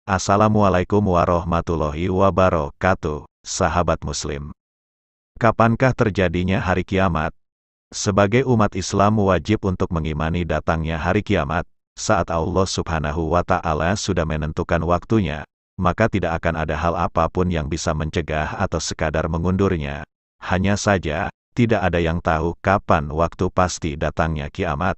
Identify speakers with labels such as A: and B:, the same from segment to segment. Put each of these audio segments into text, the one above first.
A: Assalamualaikum warahmatullahi wabarakatuh, sahabat muslim. Kapankah terjadinya hari kiamat? Sebagai umat Islam wajib untuk mengimani datangnya hari kiamat. Saat Allah Subhanahu wa Ta'ala sudah menentukan waktunya, maka tidak akan ada hal apapun yang bisa mencegah atau sekadar mengundurnya. Hanya saja, tidak ada yang tahu kapan waktu pasti datangnya kiamat.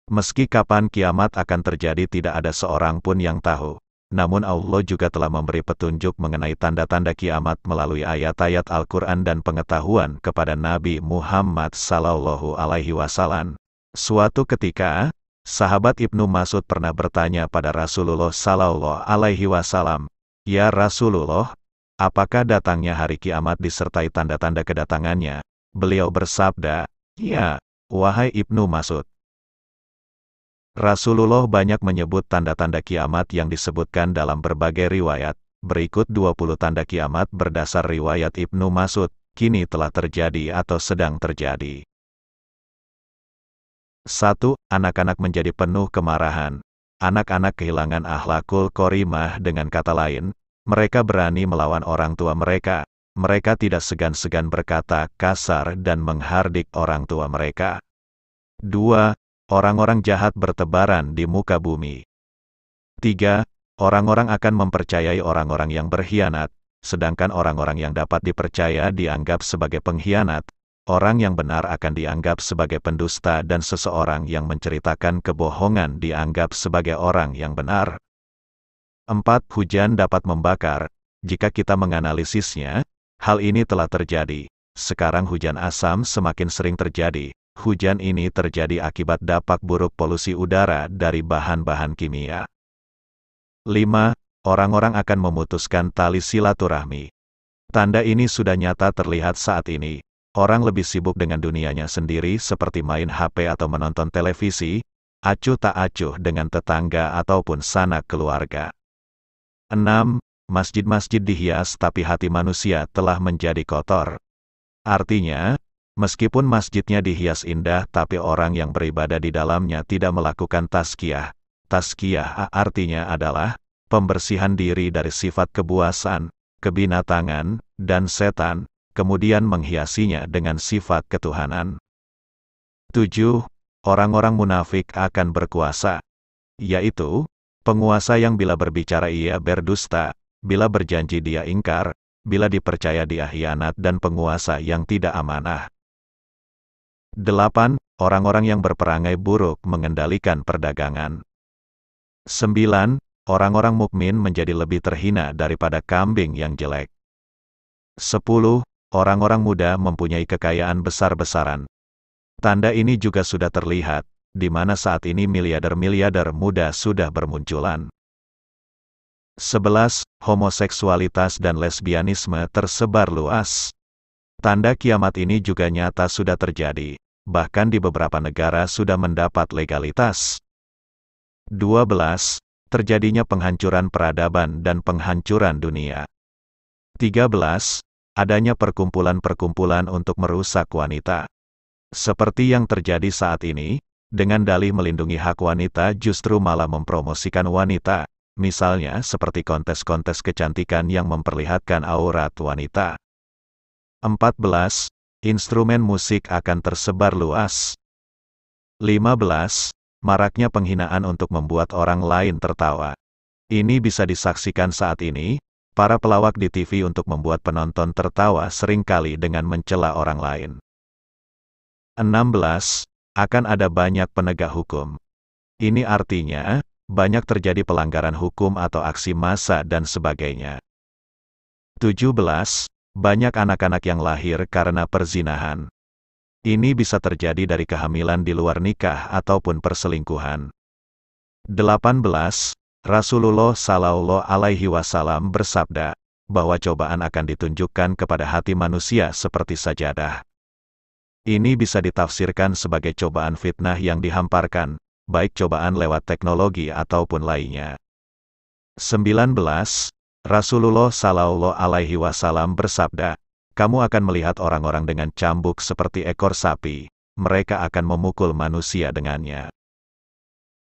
A: Meski kapan kiamat akan terjadi tidak ada seorang pun yang tahu. Namun Allah juga telah memberi petunjuk mengenai tanda-tanda kiamat melalui ayat-ayat Al-Quran dan pengetahuan kepada Nabi Muhammad Sallallahu Alaihi Wasallam. Suatu ketika, sahabat Ibnu Mas'ud pernah bertanya pada Rasulullah Sallallahu Alaihi Wasallam, "Ya Rasulullah, apakah datangnya hari kiamat disertai tanda-tanda kedatangannya?" Beliau bersabda, "Ya, wahai Ibnu Mas'ud." Rasulullah banyak menyebut tanda-tanda kiamat yang disebutkan dalam berbagai riwayat. Berikut 20 tanda kiamat berdasar riwayat Ibnu Mas'ud, kini telah terjadi atau sedang terjadi. 1. Anak-anak menjadi penuh kemarahan. Anak-anak kehilangan akhlakul karimah, dengan kata lain, mereka berani melawan orang tua mereka. Mereka tidak segan-segan berkata kasar dan menghardik orang tua mereka. 2. Orang-orang jahat bertebaran di muka bumi. 3. Orang-orang akan mempercayai orang-orang yang berkhianat, sedangkan orang-orang yang dapat dipercaya dianggap sebagai pengkhianat. Orang yang benar akan dianggap sebagai pendusta dan seseorang yang menceritakan kebohongan dianggap sebagai orang yang benar. 4. Hujan dapat membakar. Jika kita menganalisisnya, hal ini telah terjadi. Sekarang hujan asam semakin sering terjadi. Hujan ini terjadi akibat dampak buruk polusi udara dari bahan-bahan kimia. 5. Orang-orang akan memutuskan tali silaturahmi. Tanda ini sudah nyata terlihat saat ini. Orang lebih sibuk dengan dunianya sendiri seperti main HP atau menonton televisi, acuh tak acuh dengan tetangga ataupun sanak keluarga. 6. Masjid-masjid dihias tapi hati manusia telah menjadi kotor. Artinya, meskipun masjidnya dihias indah tapi orang yang beribadah di dalamnya tidak melakukan tazkiyah. Tazkiyah artinya adalah pembersihan diri dari sifat kebuasan, kebinatangan, dan setan, kemudian menghiasinya dengan sifat ketuhanan. 7. Orang-orang munafik akan berkuasa, yaitu penguasa yang bila berbicara ia berdusta, bila berjanji dia ingkar, bila dipercaya dia khianat, dan penguasa yang tidak amanah. 8. Orang-orang yang berperangai buruk mengendalikan perdagangan. 9. Orang-orang mukmin menjadi lebih terhina daripada kambing yang jelek. 10. Orang-orang muda mempunyai kekayaan besar-besaran. Tanda ini juga sudah terlihat, di mana saat ini miliarder-miliarder muda sudah bermunculan. 11. Homoseksualitas dan lesbianisme tersebar luas. Tanda kiamat ini juga nyata sudah terjadi. Bahkan di beberapa negara sudah mendapat legalitas. 12. Terjadinya penghancuran peradaban dan penghancuran dunia. 13. Adanya perkumpulan-perkumpulan untuk merusak wanita. Seperti yang terjadi saat ini, dengan dalih melindungi hak wanita justru malah mempromosikan wanita, misalnya seperti kontes-kontes kecantikan yang memperlihatkan aurat wanita. 14. Instrumen musik akan tersebar luas. 15. Maraknya penghinaan untuk membuat orang lain tertawa. Ini bisa disaksikan saat ini, para pelawak di TV untuk membuat penonton tertawa seringkali dengan mencela orang lain. 16. Akan ada banyak penegak hukum. Ini artinya, banyak terjadi pelanggaran hukum atau aksi massa dan sebagainya. 17. Banyak anak-anak yang lahir karena perzinahan. Ini bisa terjadi dari kehamilan di luar nikah ataupun perselingkuhan. 18. Rasulullah Sallallahu Alaihi Wasallam bersabda, bahwa cobaan akan ditunjukkan kepada hati manusia seperti sajadah. Ini bisa ditafsirkan sebagai cobaan fitnah yang dihamparkan, baik cobaan lewat teknologi ataupun lainnya. 19. Rasulullah Sallallahu Alaihi Wasallam bersabda, kamu akan melihat orang-orang dengan cambuk seperti ekor sapi, mereka akan memukul manusia dengannya.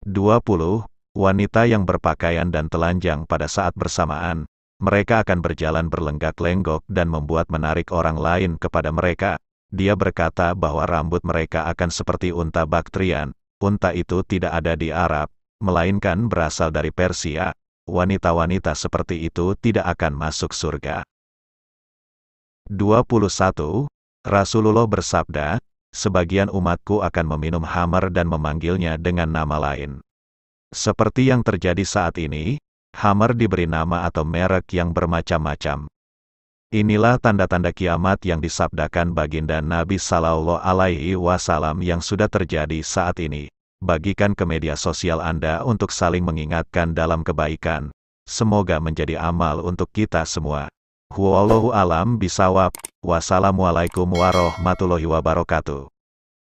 A: 20. wanita yang berpakaian dan telanjang pada saat bersamaan. Mereka akan berjalan berlenggak-lenggok dan membuat menarik orang lain kepada mereka. Dia berkata bahwa rambut mereka akan seperti unta Baktrian. Unta itu tidak ada di Arab, melainkan berasal dari Persia. Wanita-wanita seperti itu tidak akan masuk surga. 21. Rasulullah bersabda, sebagian umatku akan meminum khamar dan memanggilnya dengan nama lain. Seperti yang terjadi saat ini, khamar diberi nama atau merek yang bermacam-macam. Inilah tanda-tanda kiamat yang disabdakan baginda Nabi Sallallahu Alaihi Wasallam yang sudah terjadi saat ini. Bagikan ke media sosial Anda untuk saling mengingatkan dalam kebaikan. Semoga menjadi amal untuk kita semua. Wallahu alam bisawab. Wassalamualaikum warahmatullahi wabarakatuh.